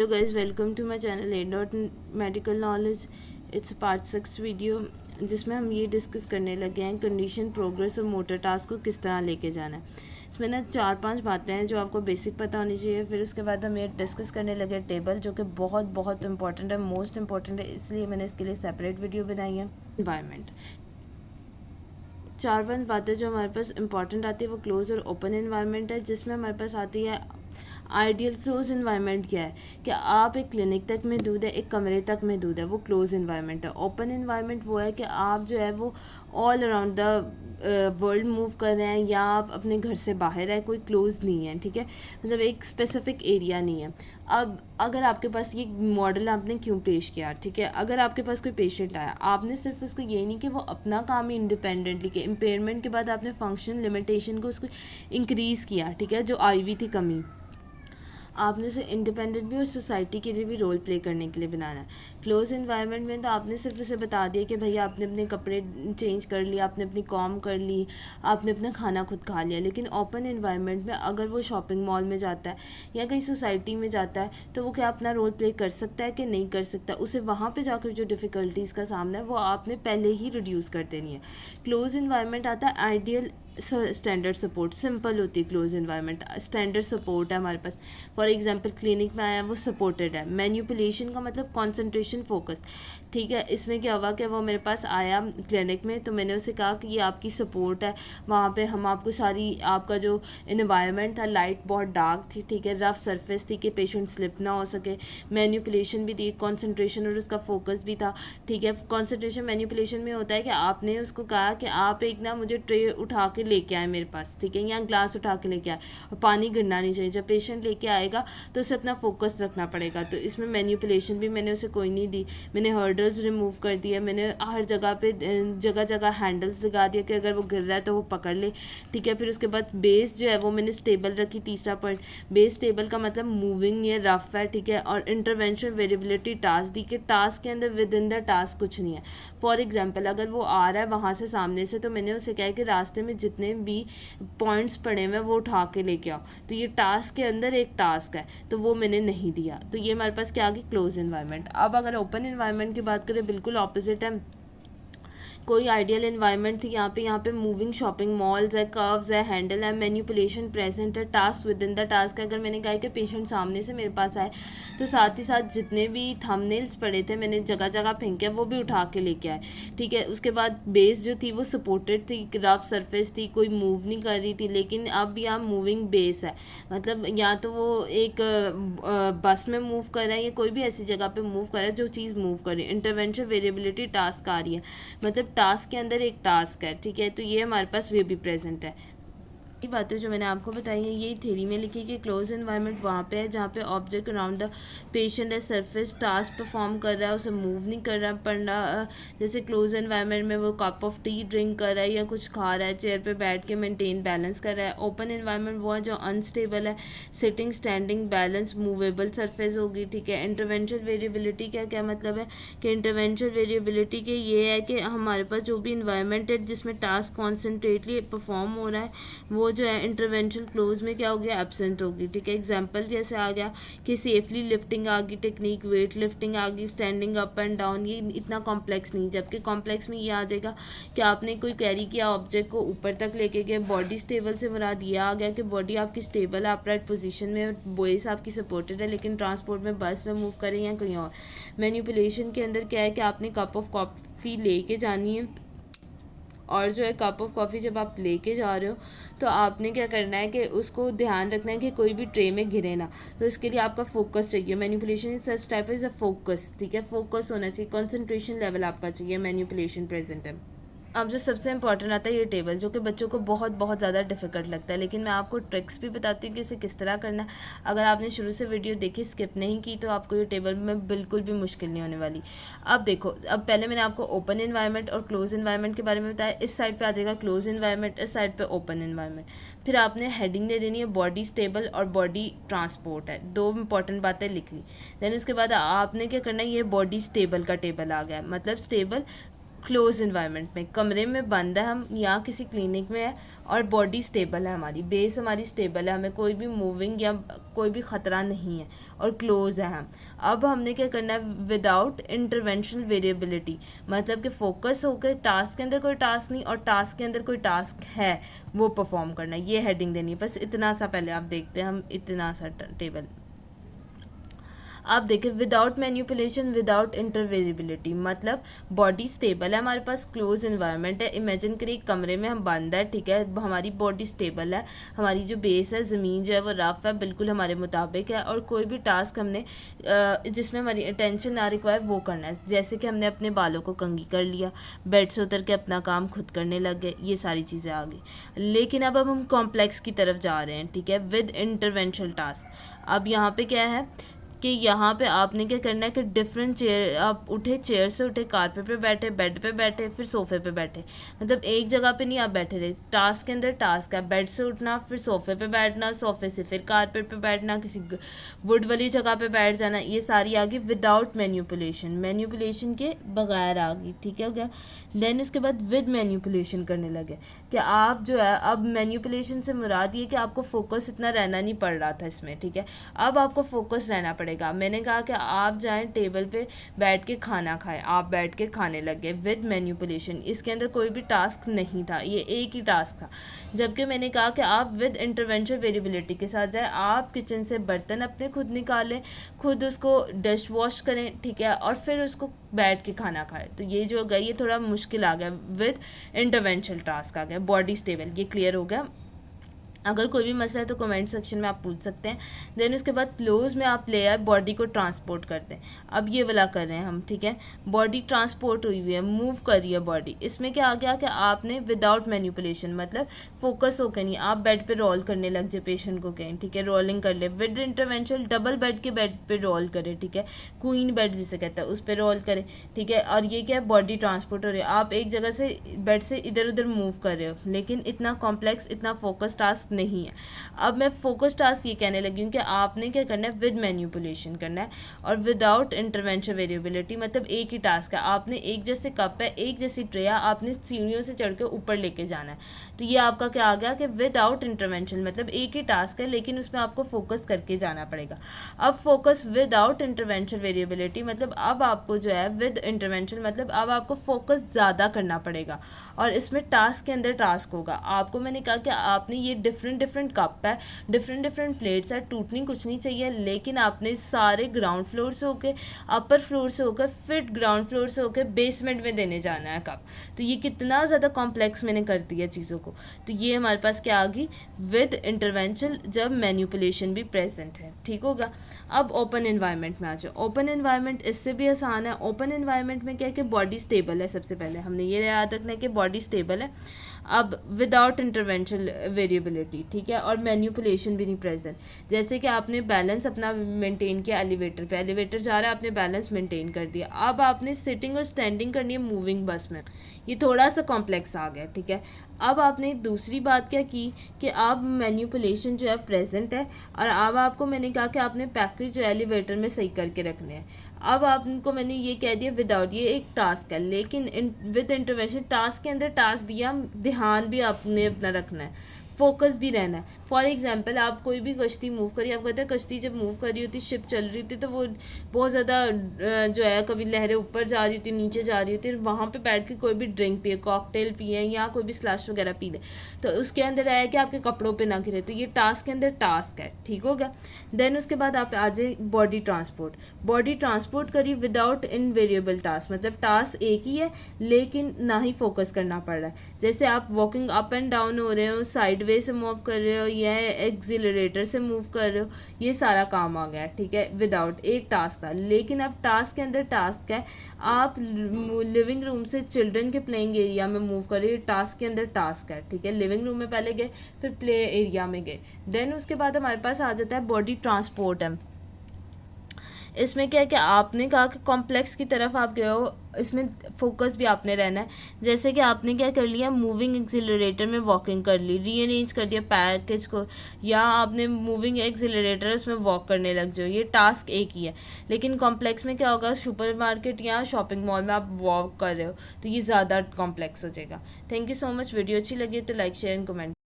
Hello guys, welcome to my channel A. Medical Knowledge. It's part 6 video जिसमें हम ये discuss करने लगे हैं कंडीशन, प्रोग्रेस और मोटर टास्क को किस तरह लेके जाना है। इसमें ना 4-5 बातें हैं जो आपको बेसिक पता होनी चाहिए। फिर उसके बाद हम ये डिस्कस करने लगे टेबल, जो कि बहुत बहुत इंपॉर्टेंट है, मोस्ट इंपॉर्टेंट है, इसलिए मैंने इसके लिए सेपरेट वीडियो बनाई है। इन्वायरमेंट, 4-5 बातें जो हमारे पास इंपॉर्टेंट आती है वो क्लोज और ओपन इन्वायरमेंट है, जिसमें हमारे पास आती है आइडियल क्लोज इन्वायरमेंट क्या है कि आप एक क्लिनिक तक महदूद है, एक कमरे तक महदूद है, वो क्लोज इन्वायरमेंट है। ओपन इन्वायरमेंट वो है कि आप जो है वो all around the world move कर रहे हैं या आप अपने घर से बाहर है, कोई क्लोज नहीं है, ठीक है, मतलब एक स्पेसिफिक एरिया नहीं है। अब अगर आपके पास ये मॉडल आपने क्यों पेश किया, ठीक है, अगर आपके पास कोई पेशेंट आया, आपने सिर्फ उसको ये नहीं कि वो अपना काम ही इंडिपेंडेंटली के इम्पेयरमेंट के बाद आपने फंक्शन लिमिटेशन को उसको इंक्रीज़ किया, ठीक है, जो आई हुई थी कमी, आपने उसे इंडिपेंडेंट भी और सोसाइटी के लिए भी रोल प्ले करने के लिए बनाना है। क्लोज इन्वायरमेंट में तो आपने सिर्फ उसे बता दिया कि भैया आपने अपने कपड़े चेंज कर लिए, आपने अपनी कॉम कर ली, आपने अपना खाना खुद खा लिया। लेकिन ओपन इन्वायरमेंट में अगर वो शॉपिंग मॉल में जाता है या कहीं सोसाइटी में जाता है तो वो क्या अपना रोल प्ले कर सकता है कि नहीं कर सकता, उसे वहाँ पर जाकर जो डिफ़िकल्टीज़ का सामना है वो आपने पहले ही रिड्यूस कर देनी है। क्लोज इन्वायरमेंट आता है आइडियल स्टैंडर्ड सपोर्ट, सिंपल होती है क्लोज इन्वायरमेंट, स्टैंडर्ड सपोर्ट है हमारे पास। फॉर एग्जांपल क्लिनिक में आया वो सपोर्टेड है। मैन्युपुलेशन का मतलब कंसंट्रेशन, फोकस, ठीक है। इसमें क्या हुआ कि वो मेरे पास आया क्लिनिक में तो मैंने उसे कहा कि ये आपकी सपोर्ट है, वहाँ पे हम आपको सारी आपका जो इन्वायरमेंट था, लाइट बहुत डार्क थी, ठीक है, रफ सरफेस थी कि पेशेंट स्लिप ना हो सके। मैन्युपुलेशन भी थी, कॉन्सेंट्रेशन और उसका फोकस भी था, ठीक है। कॉन्सेंट्रेशन मैन्युपुलेशन में होता है कि आपने उसको कहा कि आप एक ना मुझे ट्रे उठा के लेके आए मेरे पास, ठीक है, या ग्लास उठा के लेके आए, और पानी गिरना नहीं चाहिए। जब पेशेंट लेके आएगा तो उसे अपना फोकस रखना पड़ेगा। तो इसमें मैन्युपुलेशन भी मैंने उसे कोई नहीं दी, मैंने हर्डल्स रिमूव कर दिए, मैंने हर जगह पे जगह जगह हैंडल्स लगा दिया कि अगर वो गिर रहा है तो वो पकड़ ले, ठीक है। फिर उसके बाद बेस जो है वो मैंने स्टेबल रखी। तीसरा पॉइंट, बेस स्टेबल का मतलब मूविंग नहीं है, रफ है, ठीक है। और इंटरवेंशन वेरिएबिलिटी टास्क दी कि टास्क के अंदर विद इन द टास्क कुछ नहीं है। फॉर एग्जाम्पल अगर वो आ रहा है वहाँ से सामने से तो मैंने उसे कहा कि रास्ते में जितने भी पॉइंट्स पड़े हुए वो उठा के लेके आओ, तो ये टास्क के अंदर एक टास्क है, तो वो मैंने नहीं दिया। तो ये हमारे पास क्या आ गई, क्लोज इन्वायरमेंट। अब अगर ओपन इन्वायरमेंट की बात करें, बिल्कुल ऑपोजिट है। कोई आइडियल इन्वायरमेंट थी, यहाँ पे मूविंग शॉपिंग मॉल्स है, कर्व्स है, हैंडल है, मैन्युपुलेशन प्रेजेंट है, task with in the task है। अगर मैंने कहा कि पेशेंट सामने से मेरे पास आए तो साथ ही साथ जितने भी थंबनेल्स पड़े थे मैंने जगह जगह फेंके, वो भी उठा के लेके आए, ठीक है। उसके बाद बेस जो थी वो सपोर्टेड थी, रफ सरफेस थी, कोई मूव नहीं कर रही थी। लेकिन अब यहाँ मूविंग बेस है, मतलब या तो वो एक बस में मूव कर रहा है या कोई भी ऐसी जगह पे मूव कर रहा है जो चीज़ मूव कर रही है। इंटरवेंशन वेरिएबिलिटी टास्क आ रही है, मतलब टास्क के अंदर एक टास्क है, ठीक है। तो ये हमारे पास वे भी प्रेजेंट है। ये बातें जो मैंने आपको बताई हैं ये थ्योरी में लिखी कि क्लोज इन्वायरमेंट वहाँ पे है जहाँ पे ऑब्जेक्ट अराउंड द पेशेंट है, सरफेस टास्क परफॉर्म कर रहा है, उसे मूव नहीं कर रहा पड़ना। जैसे क्लोज इन्वायरमेंट में वो कप ऑफ टी ड्रिंक कर रहा है या कुछ खा रहा है, चेयर पे बैठ के मेंटेन बैलेंस कर रहा है। ओपन इन्वायरमेंट वो है जो अनस्टेबल है, sitting, standing, balance, movable surface होगी, ठीक है। इंटरवेंशन वेरिएबिलिटी का क्या मतलब है कि इंटरवेंशन वेरिएबिलिटी के ये है कि हमारे पास जो भी इन्वायरमेंट है जिसमें टास्क कॉन्सेंट्रेटली परफॉर्म हो रहा है वो जो है इंटरवेंशन क्लोज में क्या हो गया, एब्सेंट होगी, ठीक है। एग्जांपल जैसे आ गया कि सेफली लिफ्टिंग आ गई टेक्निक, वेट लिफ्टिंग आ गई, स्टैंडिंग अप एंड डाउन, ये इतना कॉम्प्लेक्स नहीं। जबकि कॉम्प्लेक्स में ये आ जाएगा कि आपने कोई कैरी किया ऑब्जेक्ट को ऊपर तक लेके गए। बॉडी स्टेबल से मुराद ये आ गया कि बॉडी आपकी स्टेबल है, अपराइट पोजीशन में, बेस आपकी सपोर्टेड है, लेकिन ट्रांसपोर्ट में बस में मूव करें या कहीं और। मैन्युपुलेशन के अंदर क्या है कि आपने कप ऑफ कॉफ़ी लेके जानी है, और जो है कप ऑफ कॉफ़ी जब आप लेके जा रहे हो तो आपने क्या करना है कि उसको ध्यान रखना है कि कोई भी ट्रे में गिरे ना। तो इसके लिए आपका फोकस चाहिए। Manipulation is such type is a focus, ठीक है, फोकस होना चाहिए, कंसंट्रेशन लेवल आपका चाहिए, मैन्युपुलेशन प्रेजेंट है। अब जो सबसे इंपॉर्टेंट आता है ये टेबल, जो कि बच्चों को बहुत बहुत ज़्यादा डिफिकल्ट लगता है, लेकिन मैं आपको ट्रिक्स भी बताती हूँ कि इसे किस तरह करना है। अगर आपने शुरू से वीडियो देखी, स्किप नहीं की, तो आपको ये टेबल में बिल्कुल भी मुश्किल नहीं होने वाली। अब देखो, अब पहले मैंने आपको ओपन इन्वायरमेंट और क्लोज इन्वायरमेंट के बारे में बताया। इस साइड पर आ जाएगा क्लोज इन्वायरमेंट, इस साइड पर ओपन इन्वायरमेंट। फिर आपने हेडिंग दे देनी है बॉडी स्टेबल और बॉडी ट्रांसपोर्ट है, दो इंपॉर्टेंट बातें लिख ली। देन उसके बाद आपने क्या करना है, ये बॉडी स्टेबल का टेबल आ गया, मतलब स्टेबल क्लोज इन्वायरमेंट में, कमरे में बंद है हम या किसी क्लिनिक में है और बॉडी स्टेबल है, हमारी बेस हमारी स्टेबल है, हमें कोई भी मूविंग या कोई भी ख़तरा नहीं है और क्लोज है हम। अब हमने क्या करना है, विदाउट इंटरवेंशनल वेरिएबिलिटी, मतलब कि फोकस होकर टास्क के अंदर कोई टास्क नहीं और टास्क के अंदर कोई टास्क है वो परफॉर्म करना है, ये हेडिंग देनी है। बस इतना सा पहले आप देखते हैं हम इतना सा टेबल। आप देखें विदाउट मैनिपुलेशन विदाउट इंटरवेरिएबिलिटी, मतलब बॉडी स्टेबल है, हमारे पास क्लोज इन्वायरमेंट है। इमेजिन करिए कमरे में हम बंद है, ठीक है, हमारी बॉडी स्टेबल है, हमारी जो बेस है ज़मीन जो है वो रफ है, बिल्कुल हमारे मुताबिक है और कोई भी टास्क हमने जिसमें हमारी अटेंशन ना रिक्वायर वो करना है। जैसे कि हमने अपने बालों को कंघी कर लिया, बेड से उतर के अपना काम खुद करने लग गए, ये सारी चीज़ें आ गई। लेकिन अब हम कॉम्प्लेक्स की तरफ जा रहे हैं, ठीक है, विद इंटरवेंशनल टास्क। अब यहाँ पे क्या है कि यहाँ पे आपने क्या करना है कि डिफरेंट चेयर, आप उठे, चेयर से उठे, कारपेट पे बैठे, बेड पे बैठे, फिर सोफ़े पे बैठे, मतलब एक जगह पे नहीं आप बैठे रहे। टास्क के अंदर टास्क है, बेड से उठना, फिर सोफ़े पे बैठना, सोफ़े से फिर कारपेट पे बैठना, किसी वुड वाली जगह पे बैठ जाना, ये सारी आ गई विदाउट मैनिपुलेशन, मैनिपुलेशन के बगैर आ गई, ठीक है हो गया। देन इसके बाद विद मैनिपुलेशन करने लगे कि आप जो है, अब मैनिपुलेशन से मुराद ये कि आपको फोकस इतना रहना नहीं पड़ रहा था इसमें, ठीक है, अब आपको फोकस रहना पड़ेगा। मैंने कहा कि आप जाएं टेबल पे बैठ के खाना खाएं, आप बैठ के खाने लगे विद मैनिपुलेशन, इसके अंदर कोई भी टास्क नहीं था, ये एक ही टास्क था। जबकि मैंने कहा कि आप विद इंटरवेंशन वेरिएबिलिटी के साथ जाएं, आप किचन से बर्तन अपने खुद निकालें, खुद उसको डिश वॉश करें, ठीक है, और फिर उसको बैठ के खाना खाएं। तो ये जो गया ये थोड़ा मुश्किल आ गया, विद इंटरवेंशनल टास्क आ गया, बॉडी स्टेबल, ये क्लियर हो गया। अगर कोई भी मसला है तो कमेंट सेक्शन में आप पूछ सकते हैं। देन उसके बाद क्लोज में आप लेयर बॉडी को ट्रांसपोर्ट करते हैं, अब ये वाला कर रहे हैं हम, ठीक है, बॉडी ट्रांसपोर्ट हुई हुई है, मूव कर रही है बॉडी। इसमें क्या आ गया कि आपने विदाउट मैनिपुलेशन, मतलब फोकस होकर नहीं, आप बेड पे रोल करने लग जाए, पेशेंट को कहें, ठीक है, रोलिंग कर ले, विद इंटरवेंशन डबल बेड के बेड पे रोल करे, ठीक है, क्वीन बेड जिसे कहता है उस पर रोल करे, ठीक है, और ये क्या है, बॉडी ट्रांसपोर्ट हो रही है, आप एक जगह से बेड से इधर उधर मूव कर रहे हो, लेकिन इतना कॉम्प्लेक्स, इतना फोकस टास्क नहीं है। अब मैं फोकस टास्क ये कहने लगी हूँ कि आपने क्या करना है, विद मैनिपुलेशन करना है और विदाउट इंटरवेंशन वेरिएबिलिटी, मतलब एक ही टास्क है, आपने एक जैसे कप है, एक जैसी ट्रे है, आपने सीढ़ियों से चढ़ के ऊपर लेके जाना है। तो ये आपका क्या आ गया कि विदाउट इंटरवेंशन, मतलब एक ही टास्क है लेकिन उसमें आपको फोकस करके जाना पड़ेगा। अब फोकस विदाउट इंटरवेंशन वेरिएबिलिटी, मतलब अब आपको जो है विद इंटरवेंशन, मतलब अब आपको फोकस ज़्यादा करना पड़ेगा और इसमें टास्क के अंदर टास्क होगा। आपको मैंने कहा कि आपने ये डिफरेंट कप है, डिफरेंट प्लेट्स है, टूटनी कुछ नहीं चाहिए, लेकिन आपने सारे ग्राउंड फ्लोर से होकर, अपर फ्लोर से होकर, फिर ग्राउंड फ्लोर से होकर बेसमेंट में देने जाना है कप। तो ये कितना ज़्यादा कॉम्प्लेक्स मैंने कर दिया चीज़ों को। तो ये हमारे पास क्या आ गई, विद इंटरवेंशन जब मैनिपुलेशन भी प्रेजेंट है, ठीक होगा। अब ओपन इन्वायरमेंट में आ जाओ। ओपन इन्वायरमेंट इससे भी आसान है। ओपन इन्वायरमेंट में क्या है कि बॉडी स्टेबल है, सबसे पहले हमने ये याद रखना है कि बॉडी स्टेबल है। अब विदाउट इंटरवेंशन वेरिएबिलिटी, ठीक है, और मैनिपुलेशन भी नहीं प्रेजेंट। जैसे कि आपने बैलेंस अपना मेंटेन किया एलिवेटर पे, एलिवेटर जा रहा है, आपने बैलेंस मेंटेन कर दिया। अब आपने सिटिंग और स्टैंडिंग करनी है मूविंग बस में, ये थोड़ा सा कॉम्प्लेक्स आ गया, ठीक है। अब आपने दूसरी बात क्या की कि अब मैनिपुलेशन जो है प्रेजेंट है और अब आपको मैंने कहा कि आपने पैकेज जो एलिवेटर में सही करके रखने हैं। अब आपको मैंने ये कह दिया विदाउट, ये एक टास्क है, लेकिन विद इंटरवेंशन टास्क के अंदर टास्क दिया, ध्यान भी आपने अपना रखना है, फोकस भी रहना है। फॉर एग्जांपल आप कोई भी कश्ती मूव करिए, आपको पता है कश्ती जब मूव कर रही होती, शिप चल रही होती, तो वो बहुत ज़्यादा जो है कभी लहरें ऊपर जा रही होती, नीचे जा रही होती, वहाँ पे बैठ के कोई भी ड्रिंक पिए, कॉकटेल पिए या कोई भी स्लैश वगैरह पी ले, तो उसके अंदर आया कि आपके कपड़ों पे ना गिरे, तो ये टास्क के अंदर टास्क है, ठीक हो गया। देन उसके बाद आप आ जाए बॉडी ट्रांसपोर्ट। बॉडी ट्रांसपोर्ट करिए विदाउट इनवेरिएबल टास्क, मतलब टास्क एक ही है लेकिन ना ही फोकस करना पड़ रहा है। जैसे आप वॉकिंग अप एंड डाउन हो रहे हो, साइडवे से मूव कर रहे हो या एक्सिलरेटर से मूव कर रहे हो, ये सारा काम आ गया, ठीक है, विदाउट, एक टास्क था। लेकिन अब टास्क के अंदर टास्क है, आप लिविंग रूम से चिल्ड्रन के प्लेइंग एरिया में मूव कर रहे हो, टास्क के अंदर टास्क है, ठीक है, लिविंग रूम में पहले गए फिर प्ले एरिया में गए। देन उसके बाद हमारे पास आ जाता है बॉडी ट्रांसपोर्ट है। इसमें क्या है कि आपने कहा कि कॉम्प्लेक्स की तरफ आप गए हो, इसमें फोकस भी आपने रहना है। जैसे कि आपने क्या कर लिया, मूविंग एक्सिलरेटर में वॉकिंग कर ली, रीअरेंज कर दिया पैकेज को, या आपने मूविंग एक्सिलरेटर उसमें वॉक करने लग जाओ, ये टास्क एक ही है। लेकिन कॉम्प्लेक्स में क्या होगा, सुपरमार्केट या शॉपिंग मॉल में आप वॉक कर रहे हो तो ये ज़्यादा कॉम्प्लेक्स हो जाएगा। Thank you so much. Video अच्छी लगी तो लाइक शेयर एंड कमेंट।